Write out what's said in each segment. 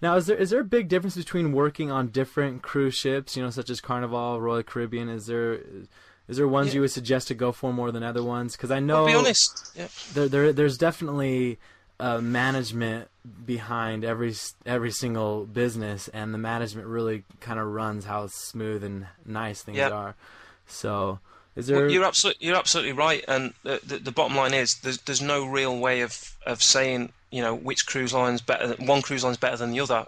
Now, is there a big difference between working on different cruise ships, such as Carnival, Royal Caribbean? Is there ones Yeah. you would suggest to go for more than other ones? Because I I'll be know honest. Yeah. there's definitely management behind every single business, and the management really kind of runs how smooth and nice things Yeah. are. So, is Well, there? you're absolutely right, and the bottom line is there's no real way of saying which cruise line's better. One cruise line's better than the other.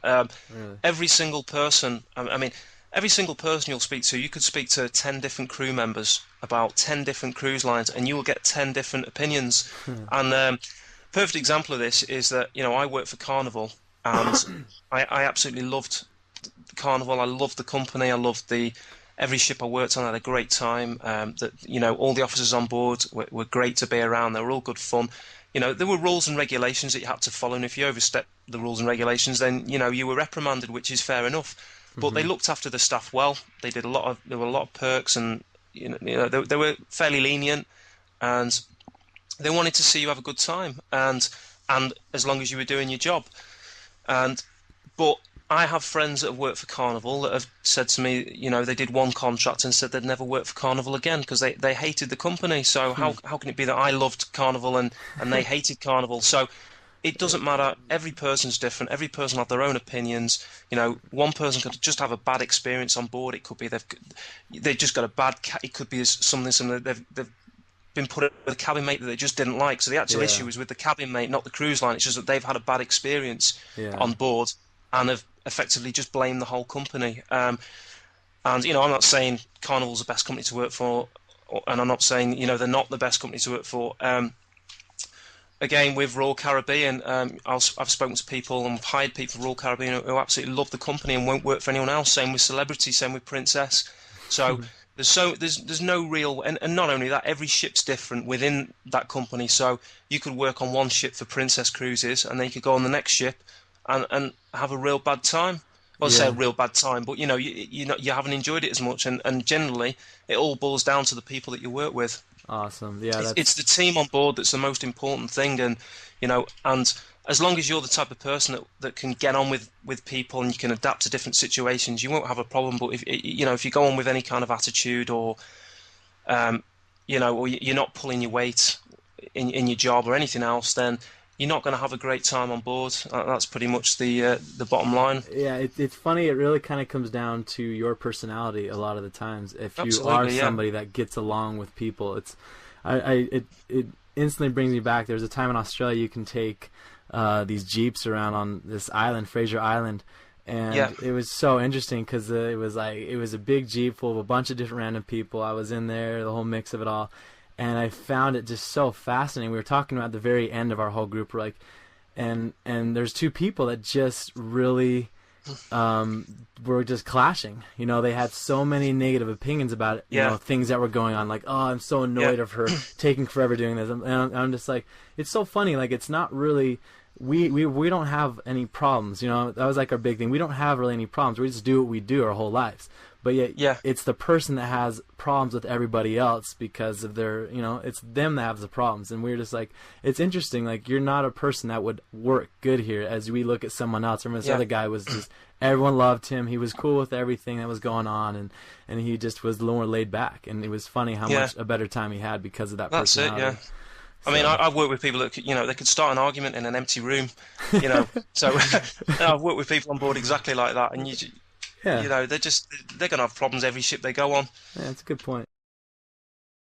Really? Every single person, I mean, every single person you'll speak to, you could speak to 10 different crew members about 10 different cruise lines, and you will get 10 different opinions. And perfect example of this is that I work for Carnival, and I absolutely loved Carnival. I loved the company. I loved the every ship I worked on. I had a great time. That all the officers on board were great to be around. They were all good fun. There were rules and regulations that you had to follow, and if you overstepped the rules and regulations, then you were reprimanded, which is fair enough. But they Hmm. looked after the staff well. There were a lot of perks, and they were fairly lenient, and they wanted to see you have a good time, and as long as you were doing your job. And but I have friends that have worked for Carnival that have said to me, they did one contract and said they'd never work for Carnival again because they hated the company. So how can it be that I loved Carnival and they hated Carnival? So it doesn't matter. Every person's different. Every person have their own opinions. One person could just have a bad experience on board. It could be they've just got a bad. It could be something they've been put with a cabin mate that they just didn't like. So the actual Yeah. issue is with the cabin mate, not the cruise line. It's just that they've had a bad experience Yeah. on board and have effectively just blamed the whole company. And I'm not saying Carnival's the best company to work for, and I'm not saying they're not the best company to work for. Again, with Royal Caribbean, I've spoken to people and hired people for Royal Caribbean who absolutely love the company and won't work for anyone else. Same with Celebrity, same with Princess. So there's no real, and not only that, every ship's different within that company. So you could work on one ship for Princess Cruises, and then you could go on the next ship and have a real bad time. Well, I say a Yeah. real bad time, but you haven't enjoyed it as much, and generally it all boils down to the people that you work with. Awesome. Yeah. It's That's. the team on board that's the most important thing, and as long as you're the type of person that can get on with people and you can adapt to different situations, you won't have a problem. But if you go on with any kind of attitude um, or you're not pulling your weight in your job or anything else, then you're not going to have a great time on board. That's pretty much the bottom line. Yeah, it's funny. It really kind of comes down to your personality a lot of the times. If you are Absolutely, yeah, somebody that gets along with people, it instantly brings me back. There's a time in Australia you can take these jeeps around on this island, Fraser Island, yeah, and it was so interesting because it was a big jeep full of a bunch of different random people. I was in there, the whole mix of it all, and I found it just so fascinating. We were talking about the very end of our whole group, we're like, and there's two people that just really were just clashing. They had so many negative opinions about yeah, things that were going on. Like, oh, I'm so yeah, annoyed of her taking forever doing this, and I'm just like, it's so funny. Like, it's not really. We don't have any problems. That was like our big thing. We don't have really any problems. We just do what we do our whole lives. But yet, yeah, it's the person that has problems with everybody else because of their, it's them that have the problems. And we're just like, it's interesting. Like, you're not a person that would work good here as we look at someone else. Remember, this yeah. other guy was just, everyone loved him. He was cool with everything that was going on. And he just was more laid back. And it was funny how Yeah. much a better time he had because of that That's it. Yeah. personality. I mean, So, I've worked with people that they could start an argument in an empty room, So I've worked with people on board exactly like that, and yeah, they're going to have problems every ship they go on. yeah, that's a good point.